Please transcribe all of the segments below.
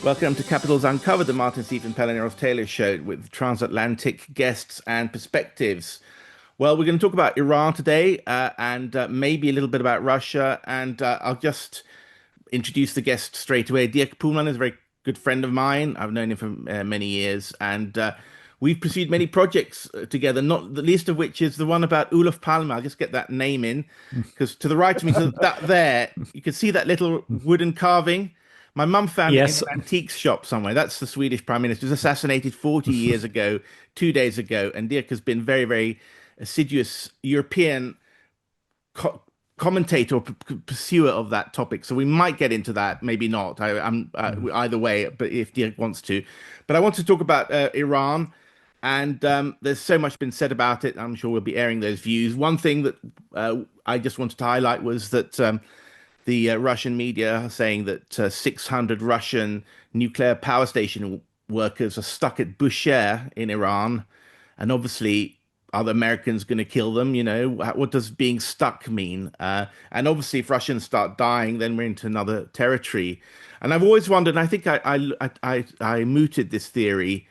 Welcome to Capitals Uncovered, the Martin Stephen Pellineros Taylor Show with transatlantic guests and perspectives. Well, we're going to talk about Iran today and maybe a little bit about Russia. And I'll just introduce the guest straight away. Dirk Pohlmann is a very good friend of mine. I've known him for many years. And we've pursued many projects together, not the least of which is the one about Olof Palme. I'll just get that name in, because to the right of me, so that there, you can see that little wooden carving. My mum found it in Yes. an antiques shop somewhere. That's the Swedish Prime Minister. He was assassinated 40 years ago, 2 days ago. And Dirk has been very, very assiduous European commentator or pursuer of that topic. So we might get into that, maybe not. I'm either way, but if Dirk wants to. But I want to talk about Iran. And there's so much been said about it. I'm sure we'll be airing those views. One thing that I just wanted to highlight was that the Russian media are saying that 600 Russian nuclear power station workers are stuck at Bushehr in Iran. And obviously, are the Americans going to kill them? You know, what does being stuck mean? And obviously, if Russians start dying, then we're into another territory. And I've always wondered, and I think I mooted this theory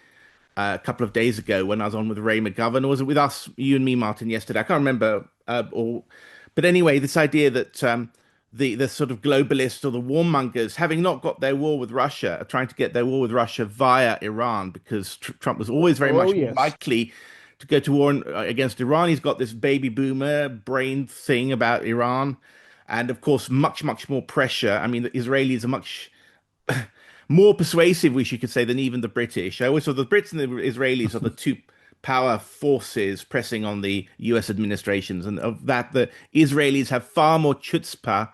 a couple of days ago when I was on with Ray McGovern, or was it with us, you and me, Martin, yesterday? I can't remember. But anyway, this idea that the sort of globalists or the warmongers, having not got their war with Russia, are trying to get their war with Russia via Iran, because Trump was always very much more Yes. likely to go to war against Iran. He's got this baby boomer brain thing about Iran. And of course, much, much more pressure. I mean, the Israelis are much more persuasive, we could say, than even the British. I always thought the Brits and the Israelis are the two power forces pressing on the US administrations, and of that the Israelis have far more chutzpah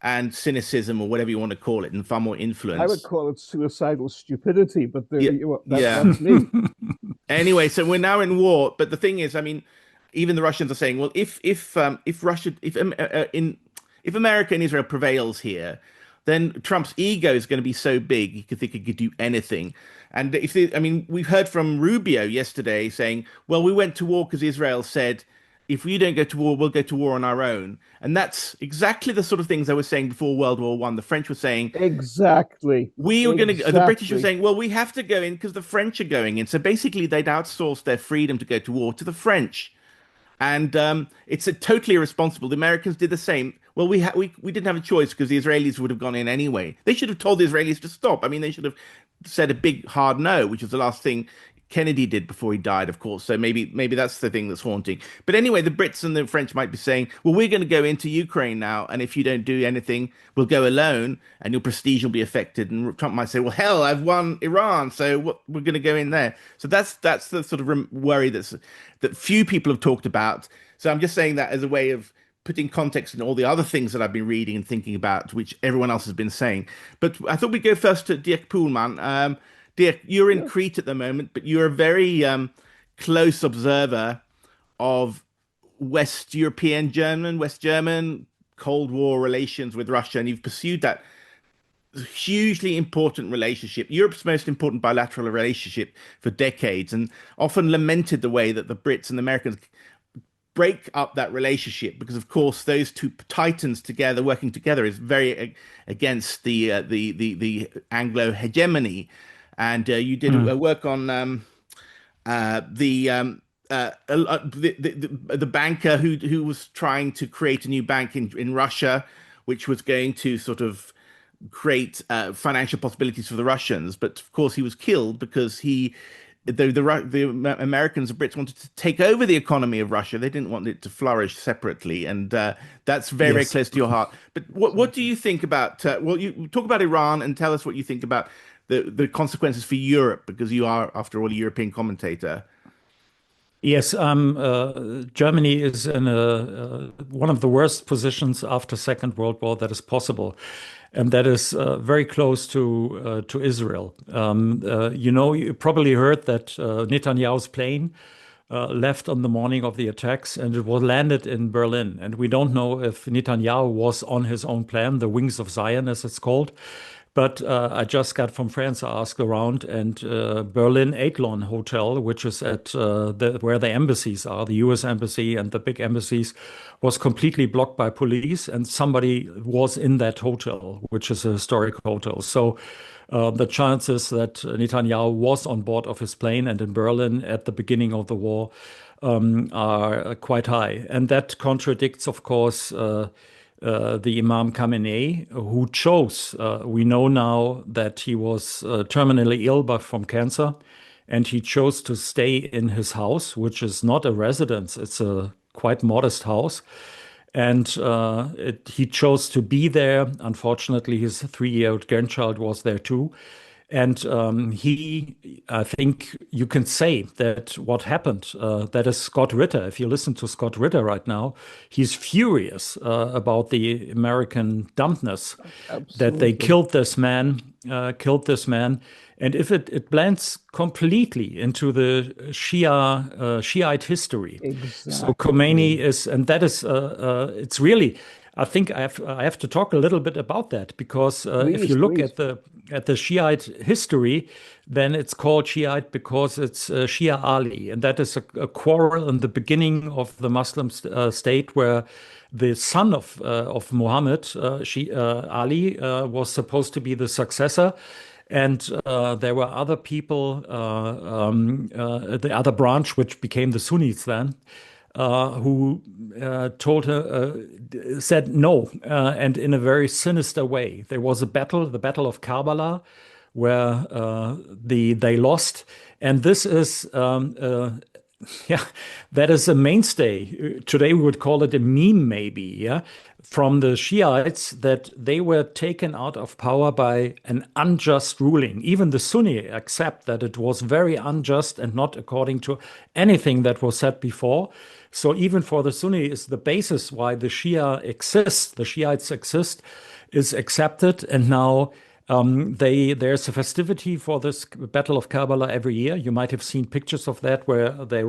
and cynicism, or whatever you want to call it, and far more I would influence. call it suicidal stupidity, but Yeah, yeah. that's me. Anyway, so we're now in war, but the thing is, I mean, even the Russians are saying, well, if Russia, if America and Israel prevails here, then Trump's ego is going to be so big he could think he could do anything. And I mean, we've heard from Rubio yesterday saying, well, we went to war because Israel said, if we don't go to war, we'll go to war on our own. And that's exactly the sort of things I was saying before World War One. The French were saying, Exactly. we were going to, the British were Exactly. saying, well, we have to go in because the French are going in. So basically, they'd outsourced their freedom to go to war to the French. And it's a totally irresponsible. The Americans did the same. Well, we didn't have a choice because the Israelis would have gone in anyway. They should have told the Israelis to stop. I mean, they should have said a big hard no, which was the last thing Kennedy did before he died, of course. So maybe that's the thing that's haunting. But anyway, the Brits and the French might be saying, well, we're going to go into Ukraine now, and if you don't do anything, we'll go alone, and your prestige will be affected. And Trump might say, well, hell, I've won Iran, so we're going to go in there. So that's the sort of worry that few people have talked about. So I'm just saying that as a way of putting context in all the other things that I've been reading and thinking about, which everyone else has been saying. But I thought we'd go first to Dirk Pohlmann. Dirk, you're in Yeah. Crete at the moment, but you're a very close observer of West German Cold War relations with Russia, and you've pursued that hugely important relationship, Europe's most important bilateral relationship for decades, and often lamented the way that the Brits and the Americans break up that relationship because, of course, those two titans together working together is very against the Anglo hegemony. And you did a work on the banker who was trying to create a new bank in Russia, which was going to sort of create financial possibilities for the Russians. But of course, he was killed because the Americans and Brits wanted to take over the economy of Russia. They didn't want it to flourish separately, and that's very, very Yes. close to your heart. But what do you think about? Well, you talk about Iran and tell us what you think about the consequences for Europe, because you are, after all, a European commentator. Yes, Germany is in one of the worst positions after Second World War that is possible, and that is very close to Israel. You probably heard that Netanyahu's plane left on the morning of the attacks, and it was landed in Berlin. And we don't know if Netanyahu was on his own plan, the Wings of Zion, as it's called. But I just got from France, I asked around, and Berlin Adlon Hotel, which is at where the embassies are, the US embassy and the big embassies, was completely blocked by police, and somebody was in that hotel, which is a historic hotel. So the chances that Netanyahu was on board of his plane and in Berlin at the beginning of the war are quite high. And that contradicts, of course, the Imam Khamenei, who chose, we know now that he was terminally ill but from cancer, and he chose to stay in his house, which is not a residence, it's a quite modest house. And he chose to be there. Unfortunately, his 3-year-old grandchild was there too. And I think you can say that what happened, that is Scott Ritter. If you listen to Scott Ritter right now, he's furious about the American dumbness that they killed this man. And if it blends completely into the Shiite history. Exactly. So Khomeini is, and that is, it's really, I think I have to talk a little bit about that, because if you look at the Shiite history, then it's called Shiite because it's Shia Ali, and that is a quarrel in the beginning of the Muslim state where the son of Muhammad, Ali, was supposed to be the successor. And there were other people, the other branch, which became the Sunnis then, who said no, and in a very sinister way. There was a battle, the Battle of Karbala, where they lost. And this is, yeah, that is a mainstay. Today we would call it a meme, maybe, yeah, from the Shiites, that they were taken out of power by an unjust ruling. Even the Sunni accept that it was very unjust and not according to anything that was said before. So even for the Sunni, is the basis why the Shia exists, the Shiites exist, is accepted. And now there's a festivity for this Battle of Karbala every year. You might have seen pictures of that where they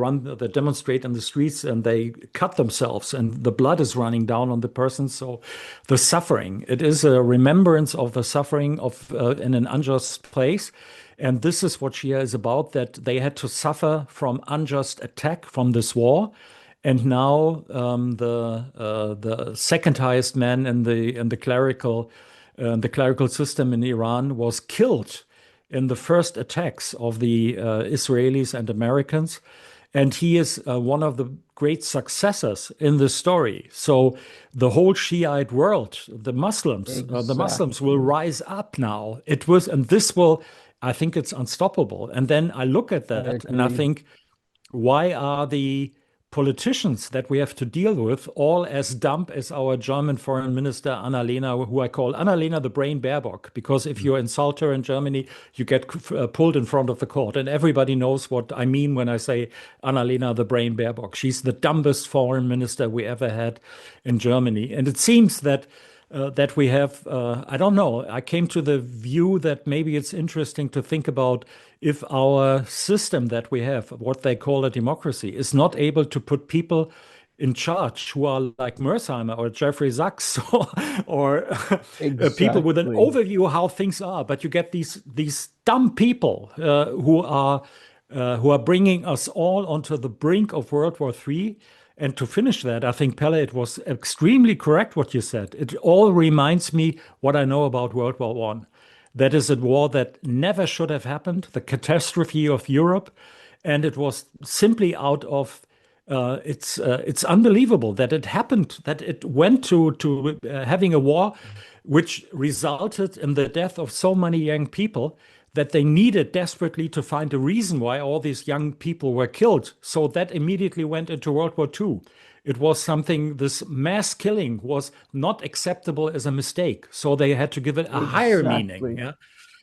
demonstrate in the streets and they cut themselves and the blood is running down on the person. So the suffering, it is a remembrance of the suffering of in an unjust place. And this is what Shia is about, that they had to suffer from unjust attack from this war. And now the second highest man in the clerical system in Iran was killed in the first attacks of the Israelis and Americans. And he is one of the great successors in this story. So the whole Shiite world, the Muslims will rise up now. And this will, I think it's unstoppable. And then I look at that and I think, why are the politicians that we have to deal with all as dumb as our German foreign minister, Annalena, who I call Annalena the brain Baerbock, because if you insult her in Germany, you get pulled in front of the court. And everybody knows what I mean when I say Annalena the brain Baerbock. She's the dumbest foreign minister we ever had in Germany. And it seems that we have, I don't know, I came to the view that maybe it's interesting to think about if our system that we have, what they call a democracy, is not able to put people in charge who are like Mearsheimer or Jeffrey Sachs or people with an overview of how things are. But you get these dumb people who are bringing us all onto the brink of World War III. And to finish that, I think, Pelle, it was extremely correct what you said. It all reminds me what I know about World War I. That is a war that never should have happened, the catastrophe of Europe. And it was simply out of, it's unbelievable that it happened, that it went to having a war which resulted in the death of so many young people, that they needed desperately to find a reason why all these young people were killed. So that immediately went into World War II. It was something, this mass killing was not acceptable as a mistake. So they had to give it a higher meaning. Yeah.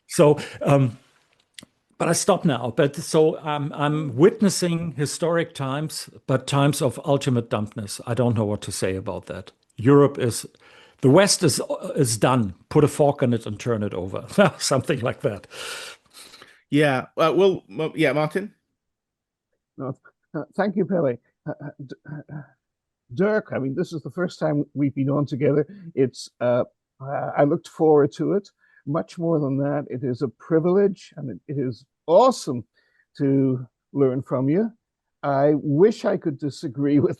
So, but I stop now. But so I'm witnessing historic times, but times of ultimate dumbness. I don't know what to say about that. The West is done. Put a fork in it and turn it over. Something like that. Yeah. Yeah, Martin. No, thank you, Pele. Dirk, I mean, this is the first time we've been on together. I looked forward to it. Much more than that, it is a privilege, and it is awesome to learn from you. I wish I could disagree with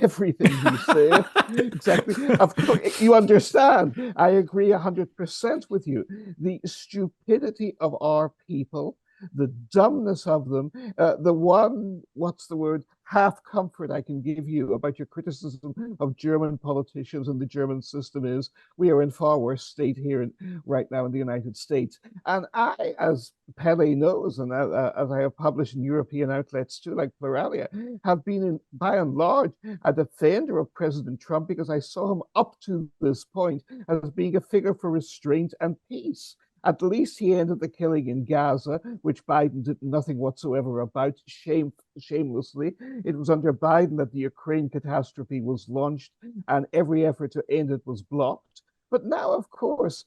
everything he said. Exactly. Of course, you understand. I agree 100% with you. The stupidity of our people, the dumbness of them, the one, what's the word, half comfort I can give you about your criticism of German politicians and the German system is we are in far worse state here right now in the United States. And I, as Pele knows, and as I have published in European outlets too, like Pluralia, have been, by and large, a defender of President Trump because I saw him up to this point as being a figure for restraint and peace. At least he ended the killing in Gaza, which Biden did nothing whatsoever about, shamelessly. It was under Biden that the Ukraine catastrophe was launched, and every effort to end it was blocked. But now, of course,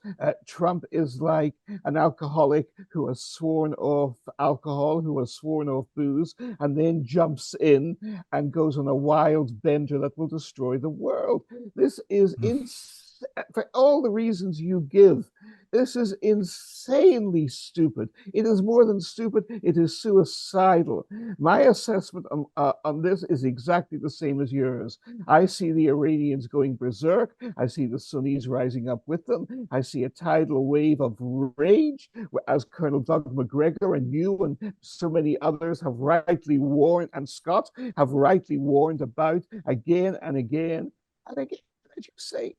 Trump is like an alcoholic who has sworn off alcohol, who has sworn off booze, and then jumps in and goes on a wild bender that will destroy the world. This is for all the reasons you give. This is insanely stupid. It is more than stupid, it is suicidal. My assessment on this is exactly the same as yours. I see the Iranians going berserk. I see the Sunnis rising up with them. I see a tidal wave of rage, as Colonel Doug McGregor and you and so many others have rightly warned, and Scott have rightly warned about again and again and again. As you say,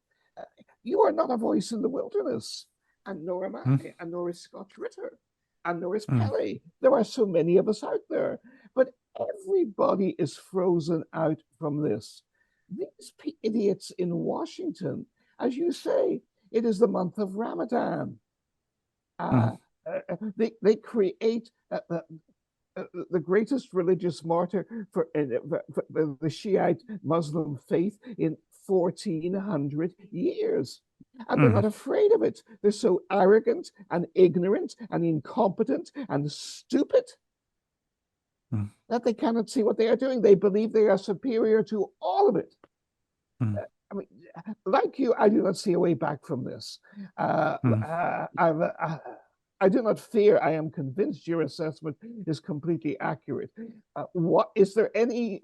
you are not a voice in the wilderness. And nor am I, and nor is Scott Ritter, and nor is Pele. There are so many of us out there, but everybody is frozen out from this. These idiots in Washington, as you say, it is the month of Ramadan. They create the greatest religious martyr for the Shiite Muslim faith in 1400 years. And they're not afraid of it. They're so arrogant and ignorant and incompetent and stupid that they cannot see what they are doing. They believe they are superior to all of it. I mean, like you, I do not see a way back from this. I do not fear. I am convinced your assessment is completely accurate. What is there any,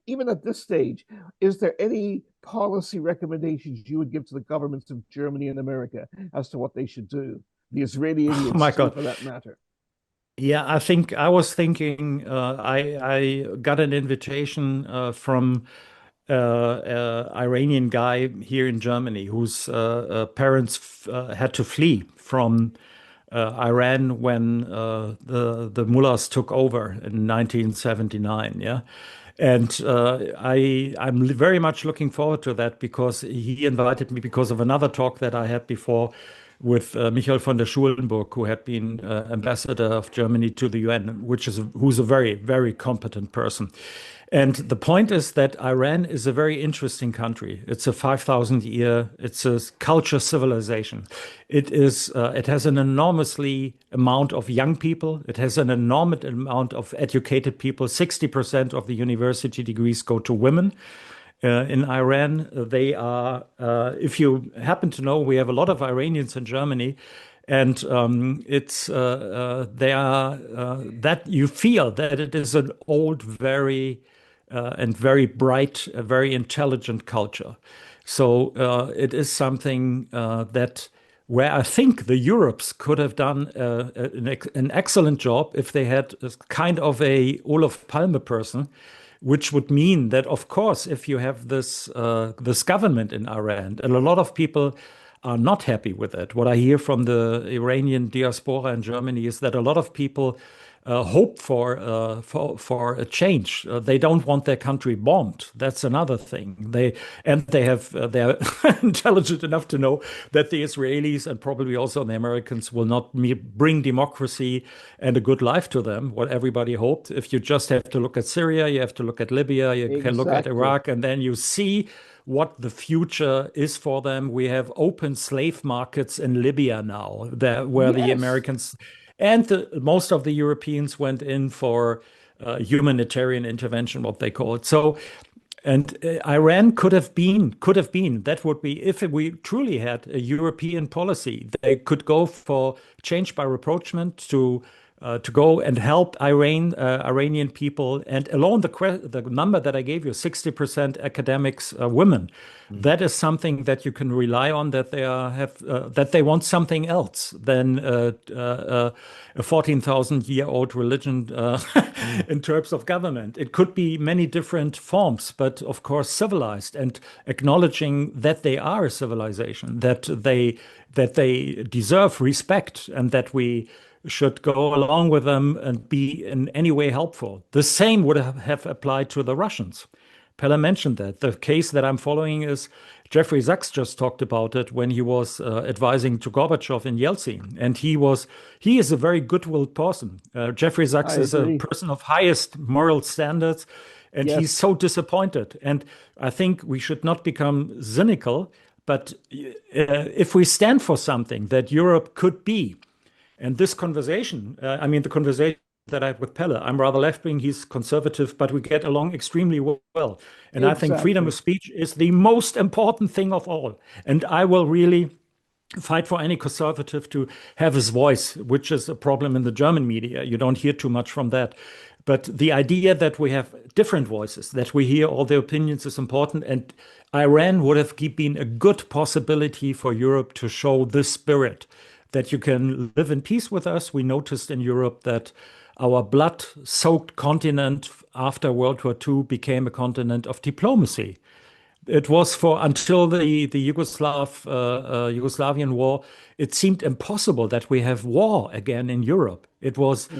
even at this stage, is there any policy recommendations you would give to the governments of Germany and America as to what they should do? The Israeli idiots, my too, God. for that matter. Yeah, I was thinking, I got an invitation from Iranian guy here in Germany whose parents had to flee from Iran when the mullahs took over in 1979. Yeah. And I'm very much looking forward to that because he invited me because of another talk that I had before with Michael von der Schulenburg, who had been ambassador of Germany to the UN, who's a very, very competent person. And the point is that Iran is a very interesting country. It's a 5,000 year, it's a culture civilization. It has an enormously amount of young people. It has an enormous amount of educated people. 60% of the university degrees go to women. In Iran, they are, if you happen to know, we have a lot of Iranians in Germany. And they are, that you feel that it is an old, very and very bright, very intelligent culture. So it is something that where I think the Europes could have done an excellent job if they had a kind of a Olof Palme person, which would mean that, of course, if you have this government in Iran, and a lot of people are not happy with it. What I hear from the Iranian diaspora in Germany is that a lot of people hope for a change. They don't want their country bombed. That's another thing. They're intelligent enough to know that the Israelis and probably also the Americans will not bring democracy and a good life to them. What everybody hoped. If you just have to look at Syria, you have to look at Libya, you can look at Iraq, and then you see what the future is for them. We have open slave markets in Libya now, where the Americans and most of the Europeans went in for humanitarian intervention, what they call it. So, and Iran could have been, that would be, if we truly had a European policy, they could go for change by rapprochement to to go and help Iranian people. And alone the number that I gave you, 60% academics women, that is something that you can rely on, that they want something else than a 14,000-year-old religion in terms of government. It could be many different forms, but of course civilized, and acknowledging that they are a civilization, that they deserve respect, and that we should go along with them and be in any way helpful. The same would have applied to the Russians. Pella mentioned that. The case that I'm following is Jeffrey Sachs just talked about it when he was advising to Gorbachev and Yeltsin. And he is a very good-willed person. Jeffrey Sachs is a person of highest moral standards, and he's so disappointed. And I think we should not become cynical, but if we stand for something that Europe could be, and this conversation, the conversation that I have with Pelle, I'm rather left-wing, he's conservative, but we get along extremely well. And I think freedom of speech is the most important thing of all. And I will really fight for any conservative to have his voice, which is a problem in the German media. You don't hear too much from that. But the idea that we have different voices, that we hear all the opinions is important. And Iran would have been a good possibility for Europe to show this spirit, that you can live in peace with us. We noticed in Europe that our blood-soaked continent after World War II became a continent of diplomacy. It was until the Yugoslavian war, it seemed impossible that we have war again in Europe. It was,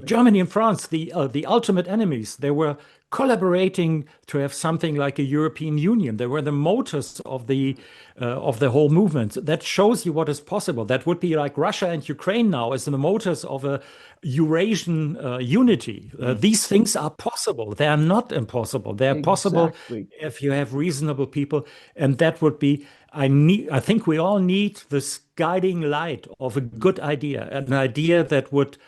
Germany and France, the ultimate enemies. They were collaborating to have something like a European Union. They were the motors of the whole movement. That shows you what is possible. That would be like Russia and Ukraine now as the motors of a Eurasian unity. These things are possible. They are not impossible. They are possible if you have reasonable people. And that would be, I think we all need this guiding light of a good idea, an idea that would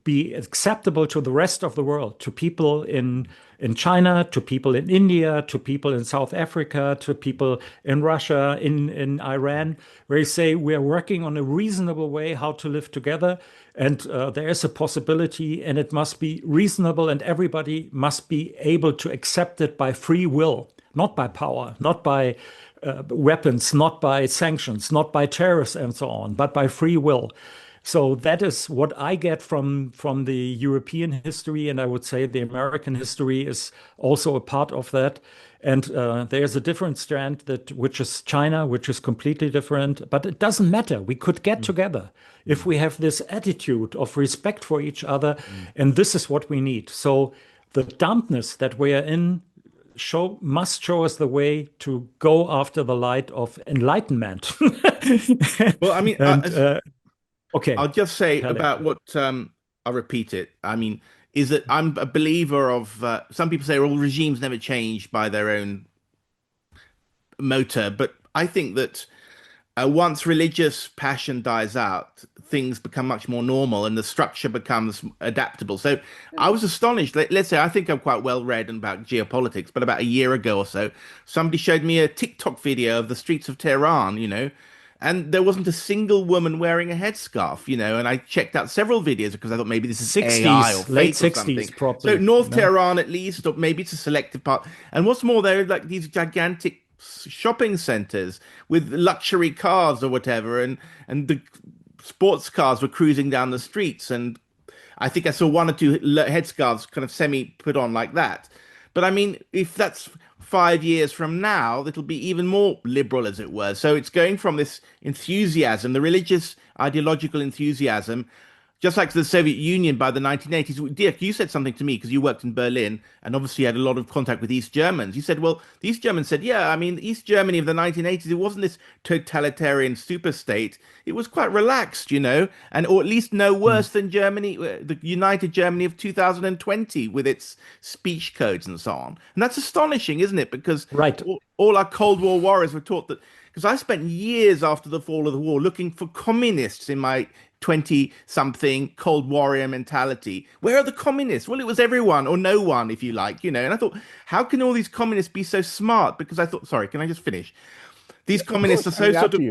be acceptable to the rest of the world, to people in China, to people in India, to people in South Africa, to people in Russia, in Iran, where you say we're working on a reasonable way how to live together. And there is a possibility, and it must be reasonable, and everybody must be able to accept it by free will, not by power, not by weapons, not by sanctions, not by terrorists and so on, but by free will. So that is what I get from the European history, and I would say the American history is also a part of that. And there's a different strand which is China, which is completely different. But it doesn't matter. We could get together if we have this attitude of respect for each other, and this is what we need. So the dampness that we are in must show us the way to go after the light of enlightenment. Well, I mean, okay. I'll just say about what I'll repeat it. I mean, is that I'm a believer of some people say all regimes never change by their own motor, but I think that once religious passion dies out, things become much more normal and the structure becomes adaptable. So I was astonished. Let's say I think I'm quite well read about geopolitics, but about a year ago or so, somebody showed me a TikTok video of the streets of Tehran, and there wasn't a single woman wearing a headscarf, and I checked out several videos because I thought maybe this is 60s, AI or late fake 60s, or something. probably. So North Tehran at least, or maybe it's a selective part. And what's more, there are like these gigantic shopping centers with luxury cars or whatever, and the sports cars were cruising down the streets, and I think I saw one or two headscarves kind of semi put on like that. But I mean, if that's 5 years from now, it'll be even more liberal, as it were. So it's going from this enthusiasm, the religious ideological enthusiasm, just like the Soviet Union by the 1980s. Dirk, you said something to me because you worked in Berlin and obviously had a lot of contact with East Germans. You said, well, the East Germans said, yeah, I mean, East Germany of the 1980s, it wasn't this totalitarian super state. It was quite relaxed, and or at least no worse than Germany, the United Germany of 2020 with its speech codes and so on. And that's astonishing, isn't it? Because all our Cold War warriors were taught that, because I spent years after the fall of the war looking for communists in my 20-something Cold Warrior mentality. Where are the communists? Well, it was everyone or no one, if you like, And I thought, how can all these communists be so smart? Because I thought, sorry, can I just finish? These communists are so sort of,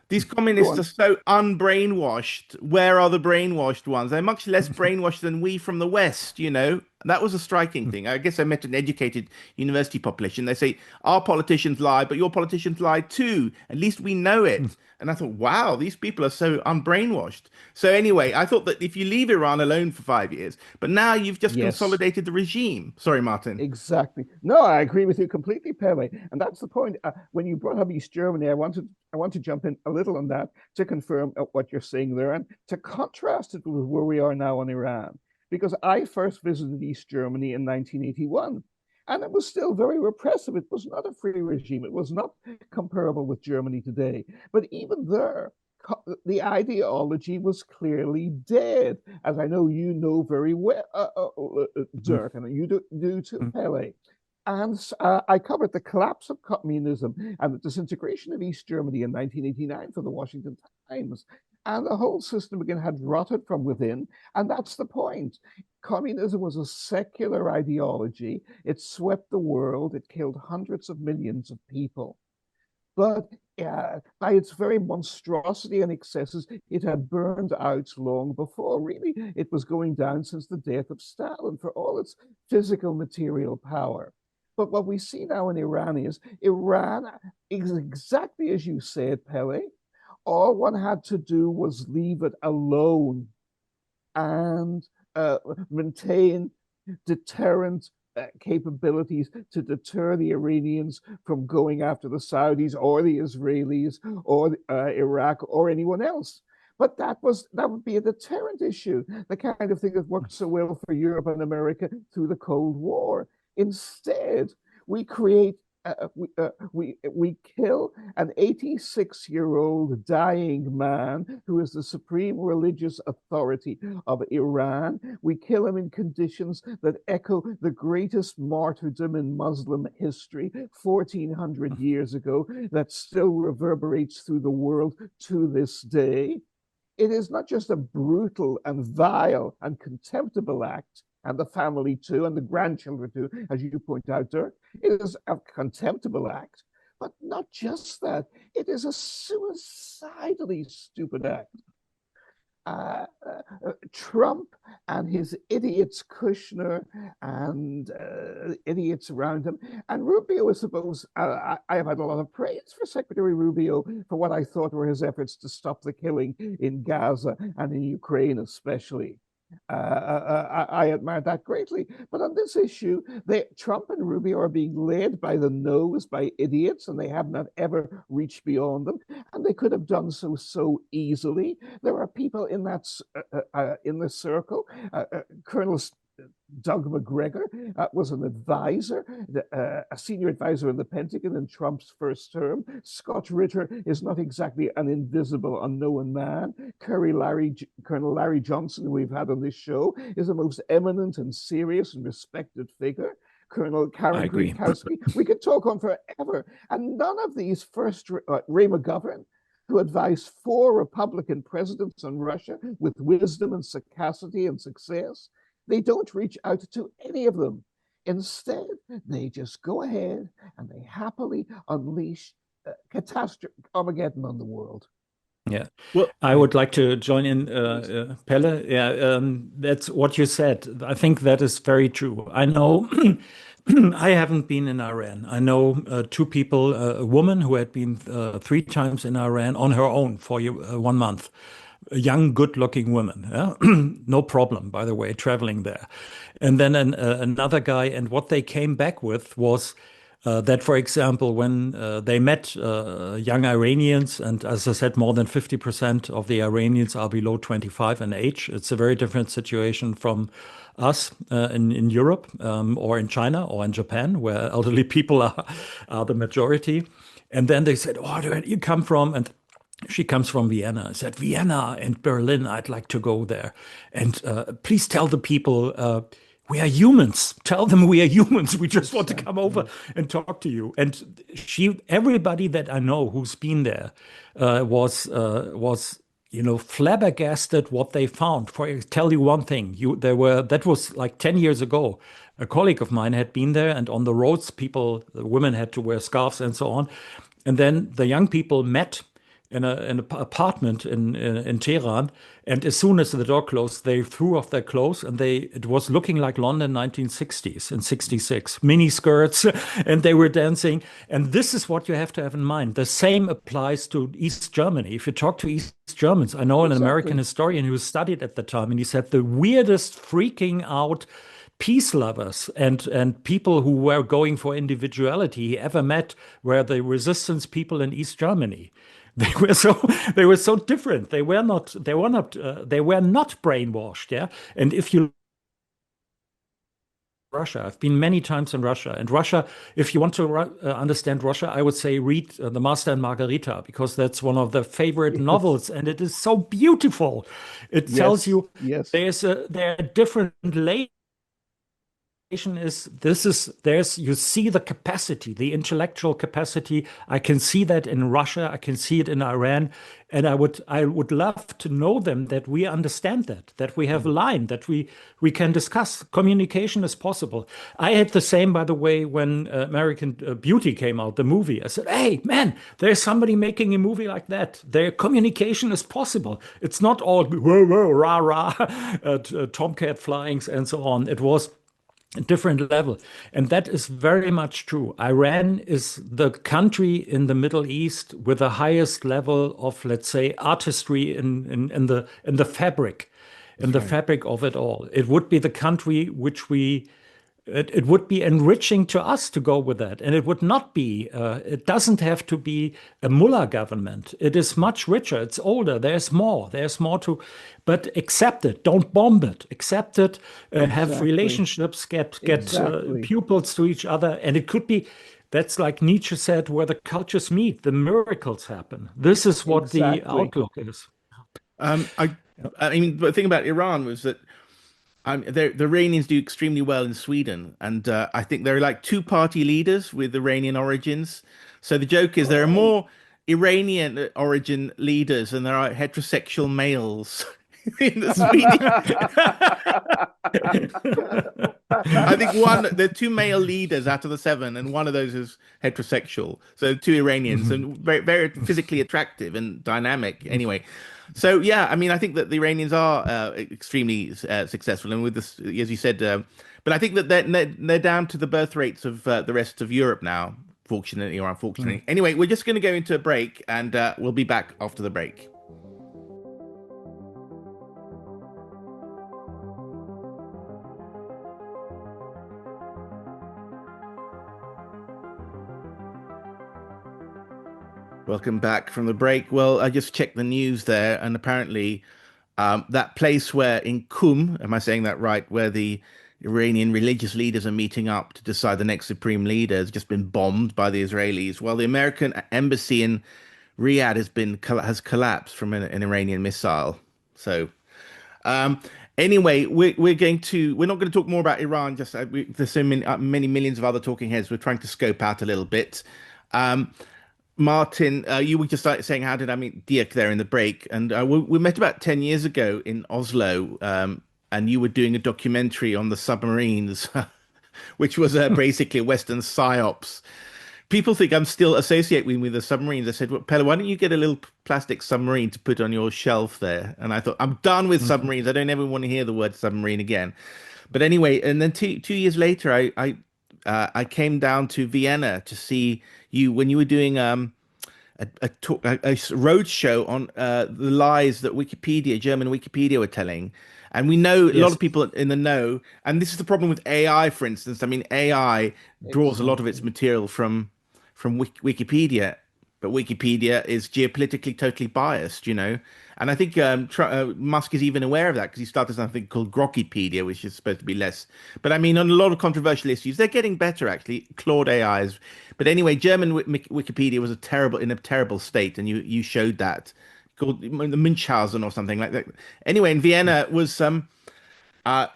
These Go communists are on. so unbrainwashed. Where are the brainwashed ones? They're much less brainwashed than we from the West, you know? That was a striking thing. I guess I met an educated university population. They say, our politicians lie, but your politicians lie too. At least we know it. And I thought, wow, these people are so unbrainwashed. So anyway, I thought that if you leave Iran alone for 5 years, but now you've just Yes. consolidated the regime. Sorry, Martin. Exactly. No, I agree with you completely, Pele. And that's the point. When you brought up East Germany, I want to jump in a little on that to confirm what you're saying there and to contrast it with where we are now in Iran. Because I first visited East Germany in 1981, and it was still very repressive. It was not a free regime. It was not comparable with Germany today. But even there, the ideology was clearly dead, as I know you know very well, Dirk, and you do too, Pele. And I covered the collapse of communism and the disintegration of East Germany in 1989 for the Washington Times. And the whole system again had rotted from within. And that's the point. Communism was a secular ideology. It swept the world. It killed hundreds of millions of people. But by its very monstrosity and excesses, it had burned out long before. Really, it was going down since the death of Stalin for all its physical material power. But what we see now in Iran is exactly as you said, Pele. All one had to do was leave it alone and maintain deterrent capabilities to deter the Iranians from going after the Saudis or the Israelis or Iraq or anyone else. But that would be a deterrent issue, the kind of thing that worked so well for Europe and America through the Cold War. Instead, we create we kill an 86-year-old dying man who is the supreme religious authority of Iran. We kill him in conditions that echo the greatest martyrdom in Muslim history 1400 years ago that still reverberates through the world to this day. It is not just a brutal and vile and contemptible act, and the family too, and the grandchildren too, as you point out, Dirk. It is a contemptible act, but not just that. It is a suicidally stupid act. Trump and his idiots, Kushner and idiots around him, and Rubio, I suppose, I have had a lot of praise for Secretary Rubio for what I thought were his efforts to stop the killing in Gaza and in Ukraine especially. I admire that greatly. But on this issue, Trump and Rubio are being led by the nose by idiots, and they have not ever reached beyond them. And they could have done so easily. There are people in in the circle. Colonel Doug McGregor was an advisor, a senior advisor in the Pentagon in Trump's first term. Scott Ritter is not exactly an invisible, unknown man. Colonel Larry Johnson, who we've had on this show, is a most eminent and serious and respected figure. Colonel Karen Gronkowski. We could talk on forever. And none of these Ray McGovern, who advised 4 Republican presidents on Russia with wisdom and sagacity and success, they don't reach out to any of them. Instead, they just go ahead and they happily unleash catastrophe Armageddon on the world. Yeah, well, I would like to join in, Pelle. Yeah, that's what you said. I think that is very true. I know I haven't been in Iran. I know 2 people, a woman who had been 3 times in Iran on her own for 1 month. A young, good-looking woman, yeah? No problem, by the way, traveling there. And then another guy, and what they came back with was that, for example, when they met young Iranians, and as I said, more than 50% of the Iranians are below 25 in age. It's a very different situation from us in Europe or in China or in Japan, where elderly people are the majority. And then they said, "Oh, where do you come from?" And she comes from Vienna. I said, "Vienna and Berlin, I'd like to go there. And please tell the people we are humans. Tell them we are humans. We just want to come over and talk to you." And everybody that I know who's been there was flabbergasted what they found. Tell you one thing, that was like 10 years ago. A colleague of mine had been there, and on the roads, the women had to wear scarves and so on. And then the young people met in an apartment in Tehran, and as soon as the door closed, they threw off their clothes, and it was looking like London 1960s and 66, mini skirts, and they were dancing. And this is what you have to have in mind. The same applies to East Germany. If you talk to East Germans, I know an American Exactly. historian who studied at the time, and he said the weirdest freaking out peace lovers and people who were going for individuality he ever met were the resistance people in East Germany. They were so they were so different. They were not brainwashed. Yeah, and if you Russia. I've been many times in Russia. And Russia, if you want to understand Russia, I would say read The Master and Margarita, because that's one of the favorite Yes. novels, and it is so beautiful. It tells Yes. you Yes. there are different layers is this is there's you see the capacity, the intellectual capacity. I can see that in Russia, I can see it in Iran, and I would love to know them, that we understand that we have a line, that we can discuss. Communication is possible. I had the same, by the way, when American Beauty came out, the movie. I said, hey man, there's somebody making a movie like that. Their communication is possible. It's not all whoa, whoa, rah rah, tomcat flyings and so on. It was a different level. And that is very much true. Iran is the country in the Middle East with the highest level of, let's say, artistry in the fabric, in That's the right. fabric of it all. It would be the country which it would be enriching to us to go with that. And it would not be, it doesn't have to be a mullah government. It is much richer. It's older. There's more to, but accept it. Don't bomb it. Accept it. Have Exactly. relationships, get Exactly. pupils to each other. And it could be, that's like Nietzsche said, where the cultures meet, the miracles happen. This is what the Exactly. outlook is. Um, I, I mean, the thing about Iran was that the Iranians do extremely well in Sweden, and I think there are like two-party leaders with Iranian origins. So the joke is there are Oh. more Iranian origin leaders than there are heterosexual males in the Swedish. I think there are two male leaders out of the seven, and one of those is heterosexual. So two Iranians, Mhm. and very, very physically attractive and dynamic. Anyway, so yeah, I mean, I think that the Iranians are extremely successful, and with this, as you said, but I think that they're down to the birth rates of the rest of Europe now, fortunately or unfortunately. Anyway, we're just going to go into a break, and we'll be back after the break. Welcome back from the break. Well, I just checked the news there, and apparently, that place where in Qum, am I saying that right, where the Iranian religious leaders are meeting up to decide the next supreme leader, has just been bombed by the Israelis. Well, the American embassy in Riyadh has collapsed from an Iranian missile. So, um, anyway, we're not going to talk more about Iran. Just there's so many millions of other talking heads. We're trying to scope out a little bit. Um, Martin, you were just like saying, how did I meet Dirk there in the break? And we met about 10 years ago in Oslo, and you were doing a documentary on the submarines, which was basically a Western psyops. People think I'm still associating with the submarines. I said, well, Pelle, why don't you get a little plastic submarine to put on your shelf there? And I thought, I'm done with submarines. I don't ever want to hear the word submarine again. But anyway, and then two years later, I came down to Vienna to see you when you were doing a road show on the lies that German Wikipedia were telling. And we know a lot of Yes. people in the know, and this is the problem with AI, for instance. I mean, AI draws a lot of its Exactly. material from Wikipedia, but Wikipedia is geopolitically totally biased, you know. And I think Musk is even aware of that because he started something called Grokkipedia, which is supposed to be less. But I mean, on a lot of controversial issues, they're getting better actually. Claude AI is. But anyway, German Wikipedia was in a terrible state, and you showed that called the Munchausen or something like that. Anyway, in Vienna was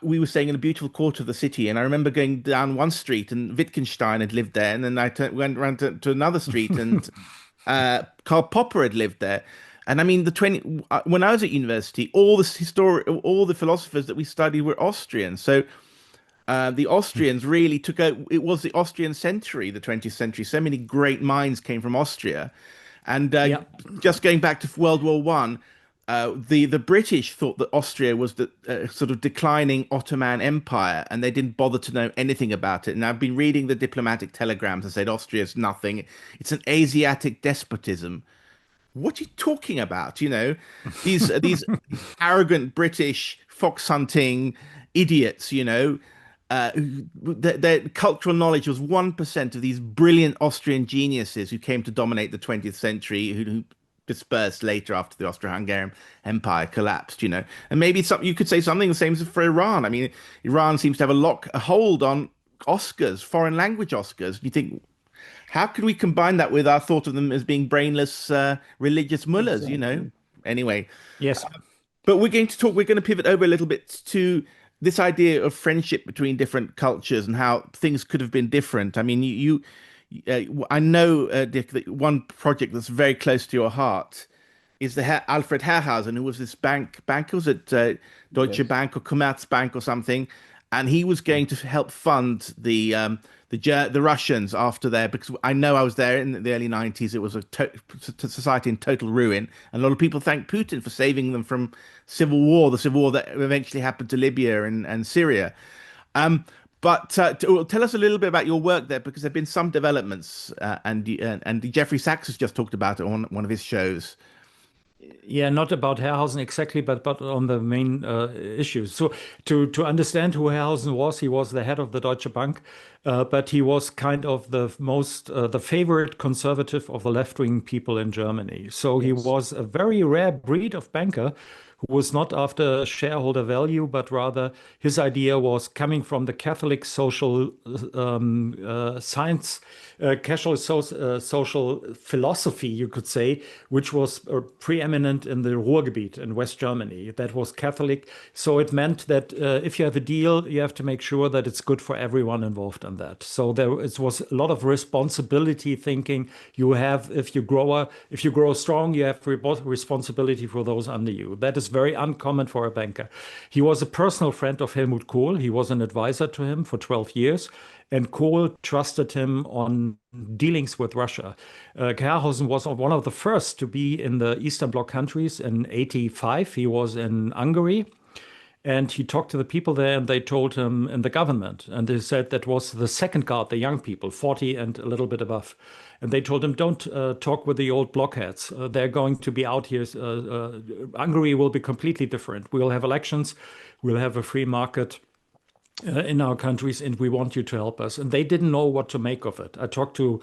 we were staying in a beautiful quarter of the city, and I remember going down one street, and Wittgenstein had lived there, and then went around to another street, and Karl Popper had lived there. And I mean, when I was at university, all the philosophers that we studied were Austrian. So the Austrians really took out. It was the Austrian century, the 20th century. So many great minds came from Austria, And Yeah. just going back to World War One, the British thought that Austria was the sort of declining Ottoman Empire, and they didn't bother to know anything about it. And I've been reading the diplomatic telegrams that said Austria's nothing; it's an Asiatic despotism. What are you talking about? You know, these arrogant British fox hunting idiots. You know, their cultural knowledge was 1% of these brilliant Austrian geniuses who came to dominate the 20th century, who dispersed later after the Austro-Hungarian Empire collapsed. You know, and maybe some you could say something the same as for Iran. I mean, Iran seems to have a hold on Oscars, foreign language Oscars. You think how can we combine that with our thought of them as being brainless religious mullahs, you know? Exactly. Anyway, Yes. but we're going to pivot over a little bit to this idea of friendship between different cultures and how things could have been different. I mean, I know, Dick, that one project that's very close to your heart is the Alfred Herrhausen, who was this banker, was it Deutsche Yes. Bank or Commerzbank or something, and he was going to help fund the Russians after there, because I know I was there in the early 90s. It was a society in total ruin, and a lot of people thank Putin for saving them from civil war, the civil war that eventually happened to Libya and Syria. Um, but tell us a little bit about your work there, because there have been some developments, and Jeffrey Sachs has just talked about it on one of his shows. Yeah, not about Herrhausen exactly, but on the main issues. So to understand who Herrhausen was, he was the head of the Deutsche Bank, but he was kind of the favorite conservative of the left-wing people in Germany. So he Yes. was a very rare breed of banker who was not after shareholder value, but rather his idea was coming from the Catholic social science, social philosophy, you could say, which was preeminent in the Ruhrgebiet in West Germany. That was Catholic. So it meant that if you have a deal, you have to make sure that it's good for everyone involved in that. So it was a lot of responsibility thinking. You have, if you grow strong, you have responsibility for those under you. That is very uncommon for a banker. He was a personal friend of Helmut Kohl. He was an advisor to him for 12 years. And Kohl trusted him on dealings with Russia. Herrhausen was one of the first to be in the Eastern Bloc countries in 85. He was in Hungary. And he talked to the people there, and they told him in the government, and they said that was the second guard, the young people, 40 and a little bit above. And they told him, don't talk with the old blockheads. They're going to be out here. Hungary will be completely different. We'll have elections. We'll have a free market in our countries, and we want you to help us. And they didn't know what to make of it. I talked to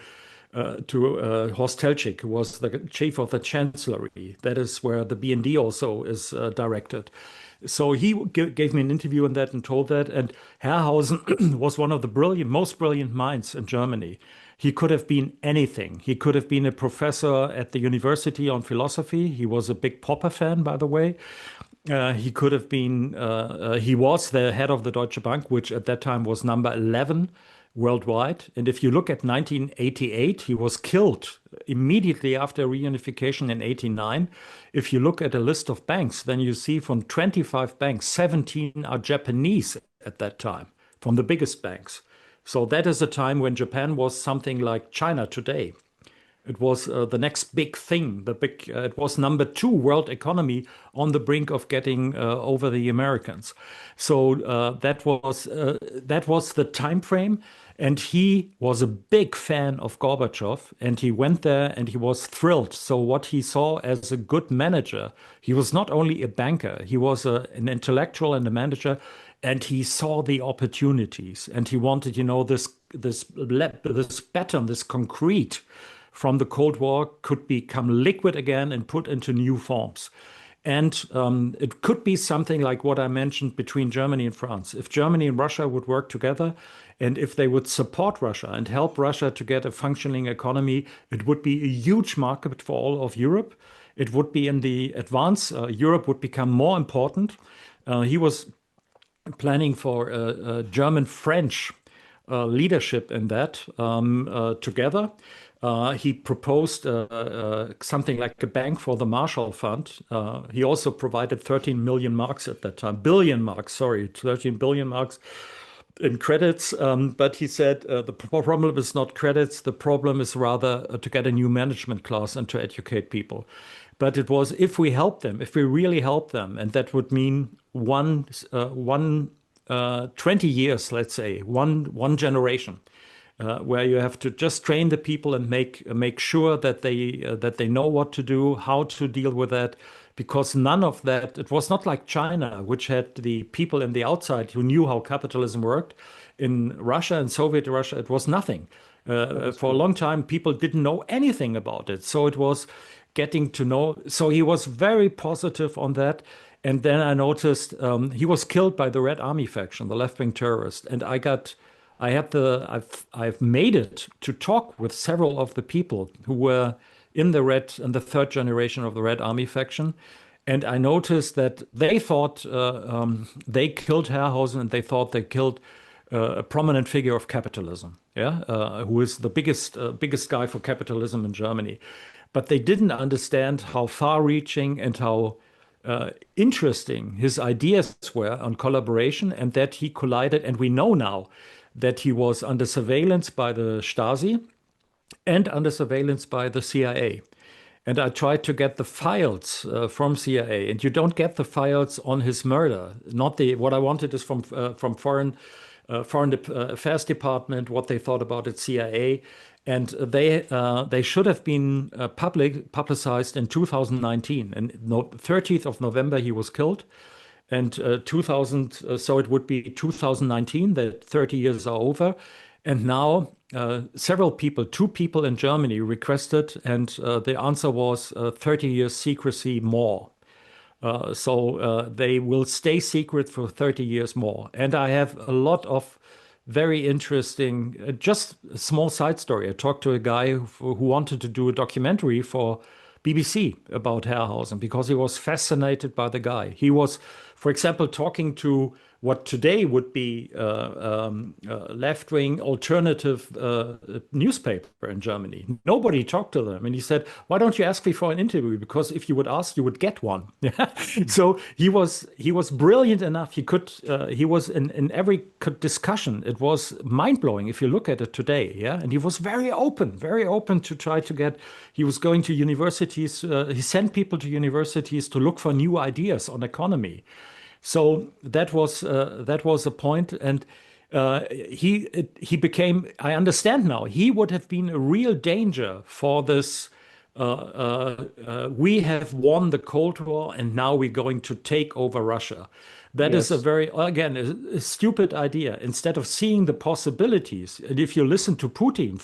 Horst Teltschik, who was the chief of the chancellery. That is where the BND also is directed. So he gave me an interview on that and told that. And Herrhausen was one of the most brilliant minds in Germany. He could have been anything. He could have been a professor at the university on philosophy. He was a big Popper fan, by the way. He could have been, he was the head of the Deutsche Bank, which at that time was number 11 worldwide. And if you look at 1988, he was killed immediately after reunification in 89. If you look at a list of banks, then you see from 25 banks, 17 are Japanese at that time, from the biggest banks. So that is a time when Japan was something like China today. It was the next big thing. It was number 2 world economy on the brink of getting over the Americans. So that was the time frame. And he was a big fan of Gorbachev, and he went there and he was thrilled. So what he saw as a good manager, he was not only a banker, he was an intellectual and a manager, and he saw the opportunities. And he wanted, this pattern, this concrete from the Cold War could become liquid again and put into new forms. And it could be something like what I mentioned between Germany and France. If Germany and Russia would work together, and if they would support Russia and help Russia to get a functioning economy, it would be a huge market for all of Europe. It would be in the advance. Europe would become more important. He was planning for German-French leadership in that together. He proposed something like a bank for the Marshall Fund. He also provided 13 million marks at that time, billion marks, sorry, 13 billion marks in credits, but he said the problem is not credits. The problem is rather to get a new management class and to educate people. But it was if we help them, if we really help them, and that would mean one 20 years, let's say, one generation, where you have to just train the people and make sure that they know what to do, how to deal with that, because none of that. It was not like China, which had the people in the outside who knew how capitalism worked. In Russia and Soviet Russia, it was nothing. For a long time, people didn't know anything about it. So it was getting to know. So he was very positive on that. And then I noticed he was killed by the Red Army faction, the left-wing terrorist. And I've made it to talk with several of the people who were in the third generation of the Red Army faction. And I noticed that they thought they killed Herrhausen, and they thought they killed a prominent figure of capitalism, who is the biggest guy for capitalism in Germany. But they didn't understand how far-reaching and how interesting his ideas were on collaboration, and that he collided. And we know now that he was under surveillance by the Stasi and under surveillance by the CIA. And I tried to get the files from CIA, and you don't get the files on his murder. What I wanted is from foreign affairs department, what they thought about it, CIA, and they should have been publicized in 2019. And 30th of November he was killed, and so it would be 2019 that 30 years are over, and now. Several people, 2 people in Germany requested, and the answer was 30 years secrecy more. So they will stay secret for 30 years more. And I have a lot of very interesting, just a small side story. I talked to a guy who wanted to do a documentary for BBC about Herrhausen because he was fascinated by the guy. He was, for example, talking to what today would be left-wing alternative newspaper in Germany. Nobody talked to them. And he said, why don't you ask me for an interview? Because if you would ask, you would get one. So he was brilliant enough. He was in every discussion. It was mind-blowing if you look at it today. Yeah. And he was very open to try to get, he was going to universities. He sent people to universities to look for new ideas on economy. So that was a point, and he became. I understand now. He would have been a real danger for this. We have won the Cold War, and now we're going to take over Russia. That is a very, again, a stupid idea. Instead of seeing the possibilities, and if you listen to Putin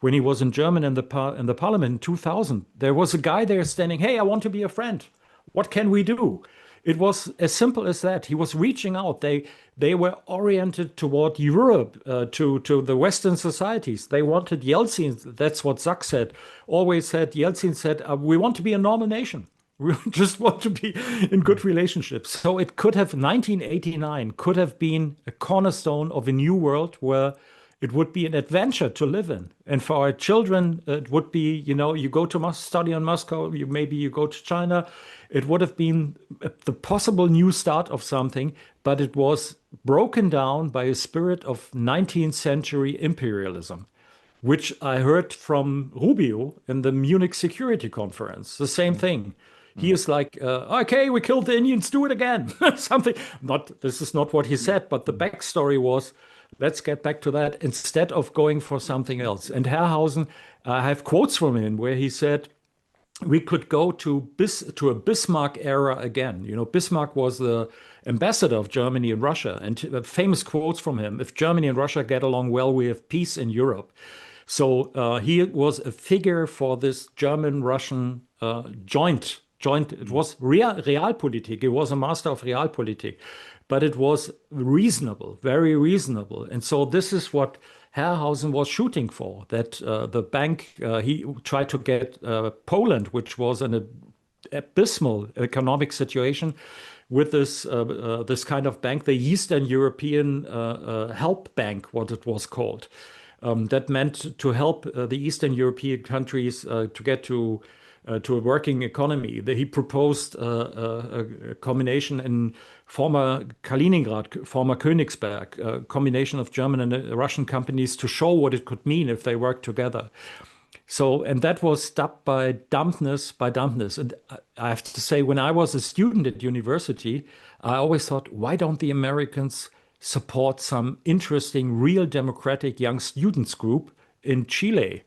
when he was in Germany in the parliament in 2000, there was a guy there standing. Hey, I want to be a friend. What can we do? It was as simple as that. He was reaching out. They were oriented toward Europe, to the Western societies. They wanted Yeltsin. That's what Zak said. Yeltsin said, we want to be a normal nation. We just want to be in good relationships. So 1989 could have been a cornerstone of a new world where it would be an adventure to live in. And for our children, it would be, you go to study in Moscow, maybe you go to China. It would have been the possible new start of something, but it was broken down by a spirit of 19th century imperialism, which I heard from Rubio in the Munich Security Conference. The same thing. He is like, okay, we killed the Indians, do it again. Something. This is not what he said, but the backstory was, let's get back to that instead of going for something else. And Herrhausen, I have quotes from him where he said, we could go to a Bismarck era again. Bismarck was the ambassador of Germany in Russia, and famous quotes from him: "If Germany and Russia get along well, we have peace in Europe." So he was a figure for this German-Russian joint. It was realpolitik. He was a master of realpolitik, but it was reasonable, very reasonable. And so this is what Herrhausen was shooting for, that the bank, he tried to get Poland, which was an abysmal economic situation, with this kind of bank, the Eastern European Help Bank, what it was called. That meant to help the Eastern European countries to get to a working economy. He proposed a combination in former Kaliningrad, former Königsberg, a combination of German and Russian companies to show what it could mean if they worked together. So, and that was stopped by dumbness, And I have to say, when I was a student at university, I always thought, why don't the Americans support some interesting, real democratic young students group in Chile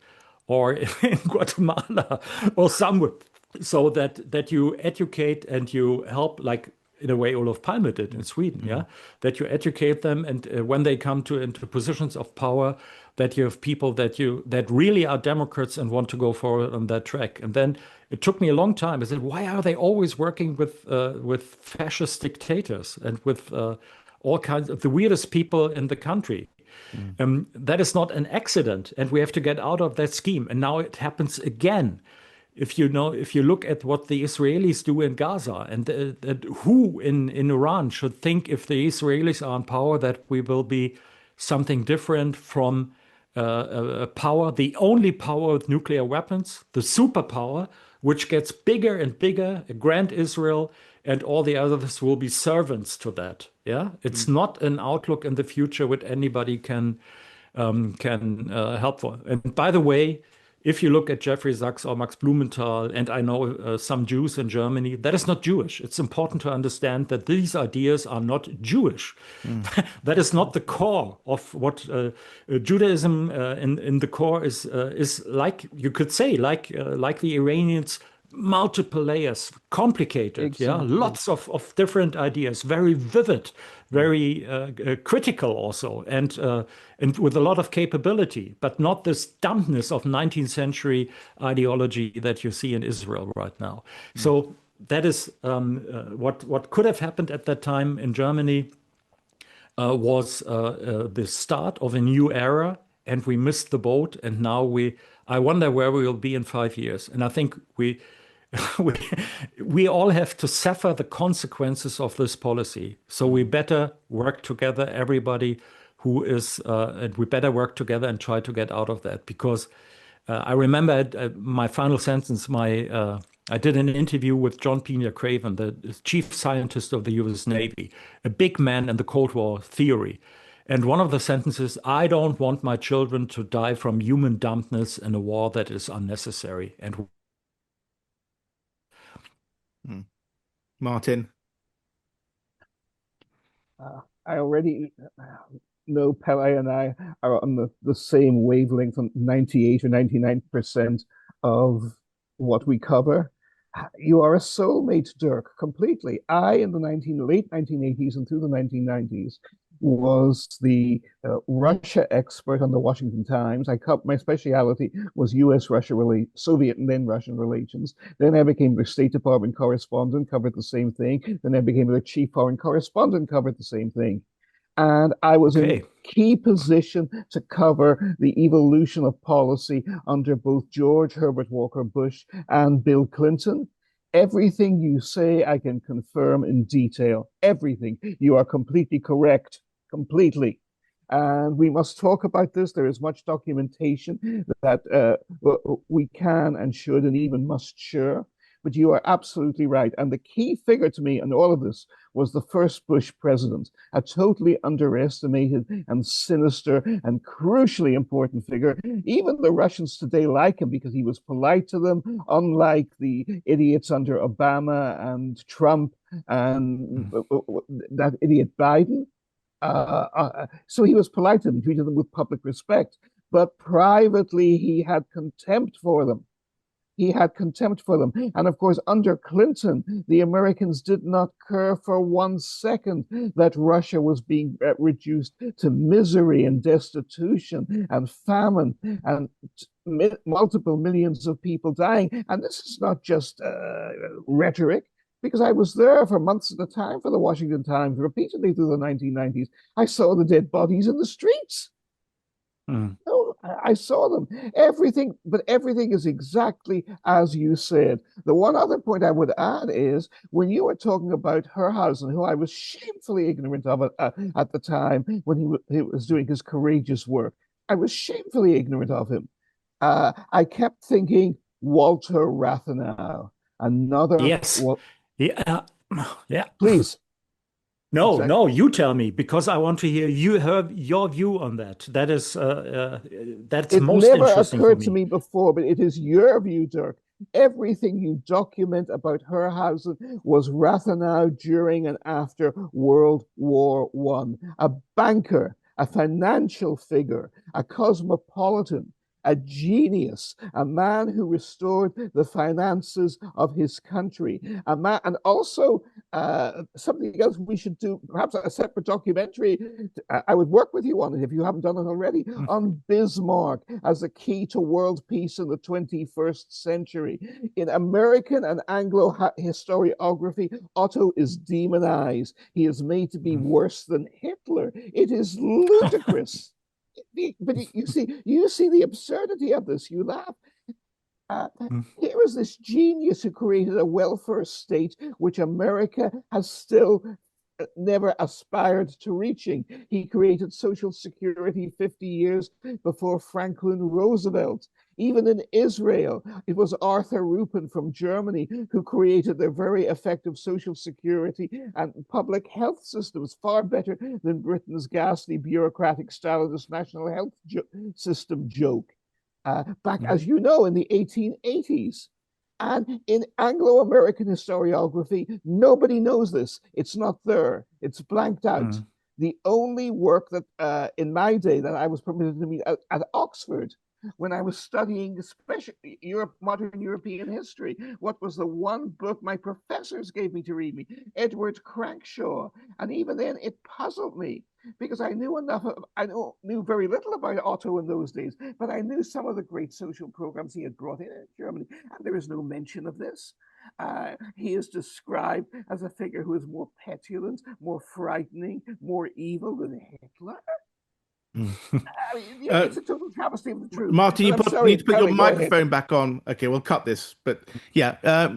or in Guatemala or somewhere, so that you educate and you help, like in a way Olof Palme did in Sweden, yeah, that you educate them, and when they come into positions of power, that you have people that really are Democrats and want to go forward on that track. And then it took me a long time. I said, why are they always working with fascist dictators and with all kinds of the weirdest people in the country? That is not an accident, and we have to get out of that scheme. And now it happens again. If you look at what the Israelis do in Gaza, and who in Iran should think, if the Israelis are in power, that we will be something different from a power, the only power with nuclear weapons, the superpower, which gets bigger and bigger, a grand Israel, and all the others will be servants to that. Yeah, it's not an outlook in the future which anybody can help for. And by the way, if you look at Jeffrey Sachs or Max Blumenthal, and I know some Jews in Germany, that is not Jewish. It's important to understand that these ideas are not Jewish. That is not the core of what Judaism in the core is like. You could say like the Iranians, multiple layers, complicated, Exactly. yeah, lots of different ideas, very vivid, very critical also, and with a lot of capability, but not this dumbness of 19th century ideology that you see in Israel right now. So that is what could have happened at that time in Germany was the start of a new era, and we missed the boat, and now I wonder where we will be in 5 years. And I think we all have to suffer the consequences of this policy. So we better work together, everybody who is, and we better work together and try to get out of that. Because I remember my final sentence, I did an interview with John Pena Craven, the chief scientist of the US Navy, a big man in the Cold War theory. And one of the sentences, I don't want my children to die from human dumbness in a war that is unnecessary. And Martin. I already know Pele and I are on the same wavelength on 98 or 99% of what we cover. You are a soulmate, Dirk, completely. I, in the late 1980s and through the 1990s, was the Russia expert on the Washington Times. My speciality was U.S.-Russia, Soviet and then Russian relations. Then I became the State Department correspondent, covered the same thing. Then I became the chief foreign correspondent, covered the same thing. And I was in a key position to cover the evolution of policy under both George Herbert Walker Bush and Bill Clinton. Everything you say, I can confirm in detail. Everything. You are completely correct. Completely. And we must talk about this. There is much documentation that we can and should and even must share. But you are absolutely right. And the key figure to me in all of this was the first Bush president, a totally underestimated and sinister and crucially important figure. Even the Russians today like him because he was polite to them, unlike the idiots under Obama and Trump and that idiot Biden. So he was polite to them, treated them with public respect. But privately, he had contempt for them. He had contempt for them. And of course, under Clinton, the Americans did not care for 1 second that Russia was being reduced to misery and destitution and famine and multiple millions of people dying. And this is not just rhetoric, because I was there for months at a time for the Washington Times, repeatedly through the 1990s. I saw the dead bodies in the streets. No, I saw them. Everything is exactly as you said. The one other point I would add is when you were talking about Herrhausen, who I was shamefully ignorant of at the time when he was doing his courageous work. I was shamefully ignorant of him. I kept thinking Walter Rathenau, another. Yes. Yeah. Please. No, Exactly. no, you tell me because I want to hear your view on that. That's It most never interesting for occurred to me. me before, but it is your view, Dirk. Everything you document about Herrhausen was Rathenau during and after World War One. A banker, a financial figure, a cosmopolitan, a genius, a man who restored the finances of his country, a man, and also something else we should do, perhaps a separate documentary. I would work with you on it if you haven't done it already, on Bismarck as a key to world peace in the 21st century. In American and Anglo historiography, Otto is demonized. He is made to be worse than Hitler. It is ludicrous. But you see the absurdity of this. You laugh. Uh, Here is this genius who created a welfare state which America has still never aspired to reaching. He created Social Security 50 years before Franklin Roosevelt. Even in Israel, it was Arthur Rupin from Germany who created their very effective social security and public health systems, far better than Britain's ghastly bureaucratic Stalinist national health system joke. Back, as you know, in the 1880s. And in Anglo American historiography, nobody knows this. It's not there, it's blanked out. The only work that in my day that I was permitted to meet at Oxford when I was studying especially modern European history, what was the one book my professors gave me to read me? Edward Crankshaw. And even then, it puzzled me because I knew very little about Otto in those days, but I knew some of the great social programs he had brought in Germany, and there is no mention of this. He is described as a figure who is more petulant, more frightening, more evil than Hitler. I mean, it's a total travesty of the truth. Martin, But you I'm need sorry, to put tell your me, go ahead. microphone back on. Okay, we'll cut this. But yeah,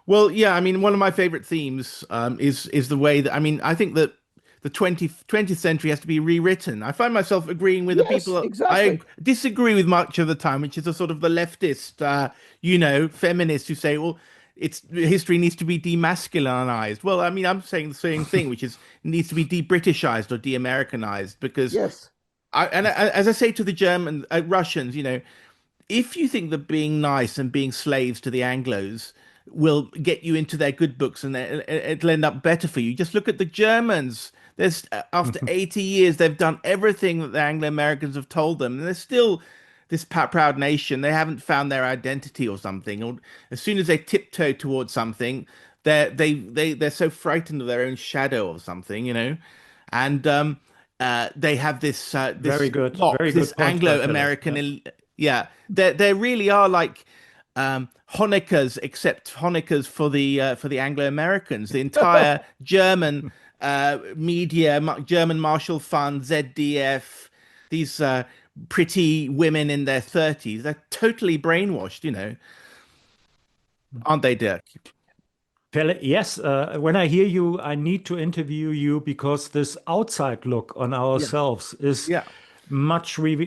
well, yeah. I mean, one of my favorite themes is the way that I think that the 20th century has to be rewritten. I find myself agreeing with the Yes, people I exactly. disagree with much of the time, which is a sort of the leftist, feminists who say, well, it's history needs to be demasculinized. Well, I mean, I'm saying the same thing, which is needs to be de-Britishized or de-Americanized because Yes. as I say to the German Russians, if you think that being nice and being slaves to the Anglos will get you into their good books and it'll end up better for you, just look at the Germans. There's after 80 years, they've done everything that the Anglo-Americans have told them, and they're still this proud nation. They haven't found their identity or something. Or as soon as they tiptoe towards something, they're so frightened of their own shadow or something, and they have this lock, Very this good point by Philip. Yeah. Anglo-American. Yeah, they really are like Honeckers, except Honeckers for the Anglo-Americans. The entire German media, German Marshall Fund, ZDF, these pretty women in their 30s, they're totally brainwashed, aren't they, Dirk? Philip, yes, when I hear you, I need to interview you because this outside look on Yeah, ourselves is yeah,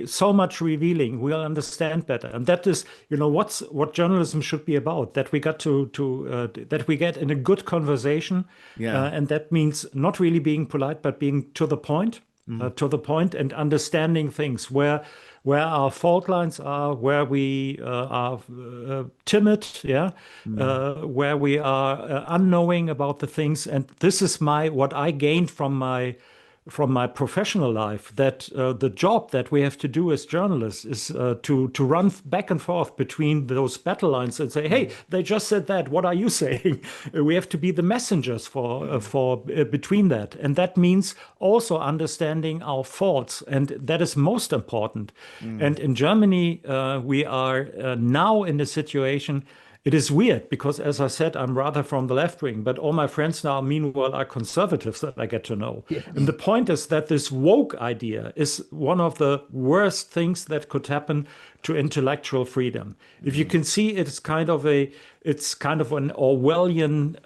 so much revealing. We'll understand better, and that is, what journalism should be about. That we got that we get in a good conversation, yeah. and that means not really being polite, but being to the point, and understanding things where our fault lines are, where we are timid, yeah, where we are unknowing about the things. And this is what I gained from my professional life, that the job that we have to do as journalists is to run back and forth between those battle lines and say, hey, they just said that. What are you saying? We have to be the messengers for between that, and that means also understanding our faults, and that is most important. And in Germany, we are now in a situation. It is weird because, as I said, I'm rather from the left wing, but all my friends now, meanwhile, are conservatives that I get to know. And the Yes. point is that this woke idea is one of the worst things that could happen to intellectual freedom. If you can see, it's kind of an Orwellian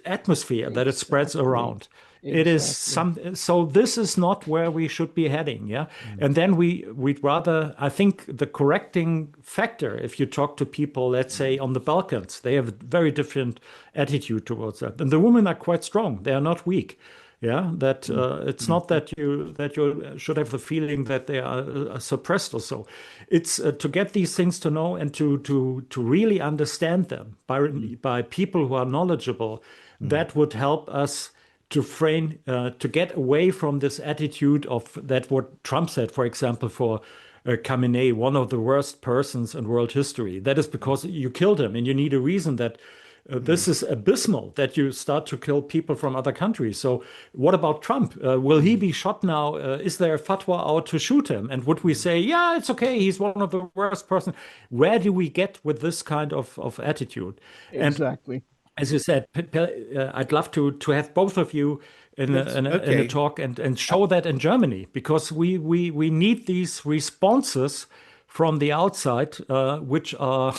atmosphere that it spreads Exactly. around. It is Exactly. so this is not where we should be heading, yeah. And then we'd rather, I think the correcting factor, if you talk to people, let's say on the Balkans, they have a very different attitude towards that. And the women are quite strong. They are not weak. Yeah, that it's not that you should have the feeling that they are suppressed or so. It's to get these things to know and to really understand them by people who are knowledgeable. That would help us to frame to get away from this attitude of that what Trump said, for example, for Khamenei, one of the worst persons in world history. That is because you killed him, and you need a reason that. This is abysmal that you start to kill people from other countries. So, what about Trump? Will he be shot now? Is there a fatwa out to shoot him? And would we say, yeah, it's okay, he's one of the worst person? Where do we get with this kind of attitude? And Exactly. as you said, I'd love to have both of you in Yes, in in a okay. talk and show that in Germany, because we need these responses from the outside, which are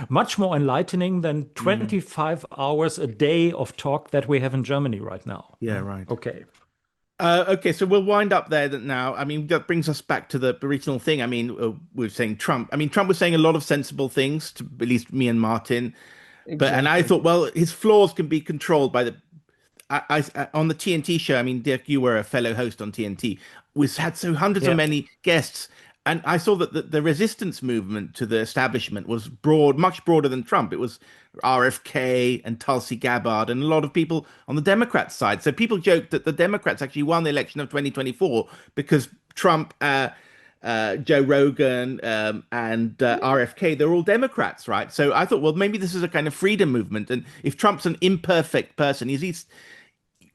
much more enlightening than 25 hours a day of talk that we have in Germany right now. Yeah, right. Okay. Okay, so we'll wind up there now. I mean, that brings us back to the original thing. I mean, we were saying Trump. I mean, Trump was saying a lot of sensible things, to at least me and Martin. And I Exactly. thought, well, his flaws can be controlled by the. On the TNT show. I mean, Dirk, you were a fellow host on TNT. We've had so hundreds of Yeah. many guests, and I saw that the resistance movement to the establishment was broad, much broader than Trump. It was RFK and Tulsi Gabbard, and a lot of people on the Democrat side. So people joked that the Democrats actually won the election of 2024 because Trump. Joe Rogan and RFK, they're all Democrats, right? So I thought, well, maybe this is a kind of freedom movement. And if Trump's an imperfect person, he's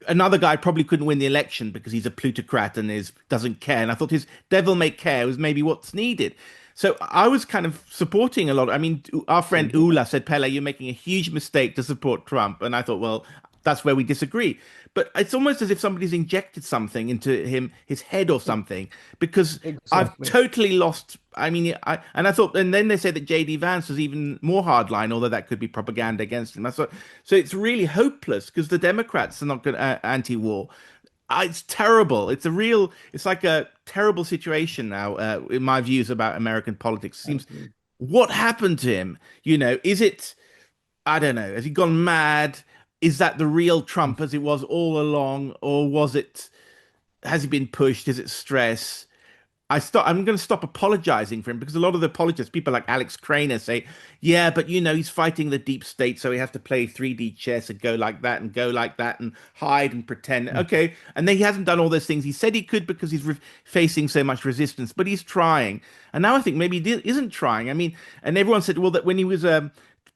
another guy probably couldn't win the election because he's a plutocrat and doesn't care. And I thought his devil may care was maybe what's needed. So I was kind of supporting a lot. I mean, our friend Ula said, Pele, you're making a huge mistake to support Trump. And I thought, well, that's where we disagree. But it's almost as if somebody's injected something into his head or something, because I've Exactly. totally lost. I mean, I thought, and then they say that JD Vance was even more hardline, although that could be propaganda against him. So it's really hopeless because the Democrats are not good anti-war. It's terrible. It's like a terrible situation now, in my views about American politics. It I seems agree. what happened to him? Is it? I don't know. Has he gone mad? Is that the real Trump as it was all along, or was it? Has he been pushed? Is it stress? I'm going to stop apologizing for him because a lot of the apologists, people like Alex Craner, say, "Yeah, but he's fighting the deep state, so he has to play 3D chess and go like that and go like that and hide and pretend." Okay, and then he hasn't done all those things he said he could because he's facing so much resistance, but he's trying. And now I think maybe he isn't trying. I mean, and everyone said, well, that when he was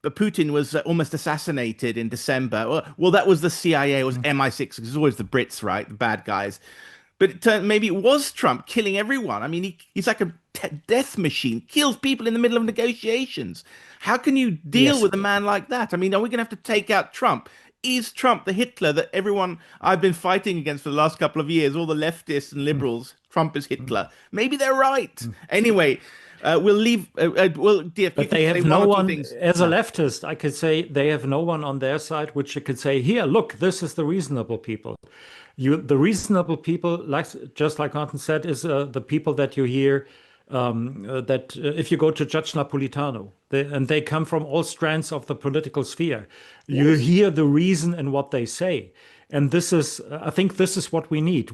Putin was almost assassinated in December. Well, that was the CIA, it was MI6, because it's always the Brits, right? The bad guys. But maybe it was Trump killing everyone. I mean, he's like a death machine, kills people in the middle of negotiations. How can you deal Yes. with a man like that? I mean, are we going to have to take out Trump? Is Trump the Hitler that everyone I've been fighting against for the last couple of years, all the leftists and liberals, Trump is Hitler? Maybe they're right. Anyway, we'll leave. Well, Dirk, you But can they say have one no or two one, things. as a Yeah. leftist, I could say they have no one on their side which you could say, here, look, this is the reasonable people. The reasonable people, just like Martin said, is the people that you hear that if you go to Judge Napolitano, and they come from all strands of the political sphere, you Yes. hear the reason in what they say. And I think this is what we need.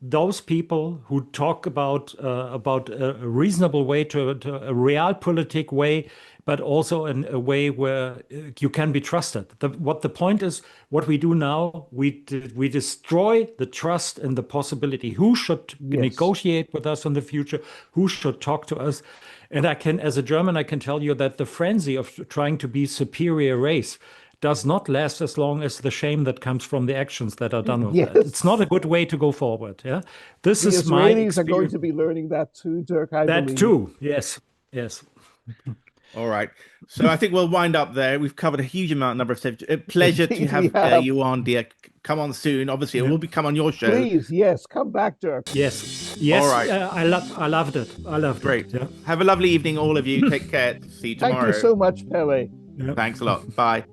Those people who talk about a reasonable way to a realpolitik way, but also in a way where you can be trusted. What the point is, what we do now, we destroy the trust and the possibility. Who should Yes. negotiate with us in the future? Who should talk to us? And as a German, I can tell you that the frenzy of trying to be superior race does not last as long as the shame that comes from the actions that are done with that. It's not a Yes. good way to go forward. Yeah, this The is my Israelis are going experience. to be learning that too, Dirk, I That believe. too. Yes. Yes. All right. So I think we'll wind up there. We've covered a huge number of subjects. A pleasure to Indeed, we have have. you on, dear. Come on soon. Obviously, it Yeah. will become on your show. Please, yes, come back, Dirk. Yes. All Yes. right. I loved it. I loved it. Great. Yeah. Have a lovely evening, all of you. Take care. See you Thank you tomorrow. so much, Pele. Yeah. Thanks a lot. Bye.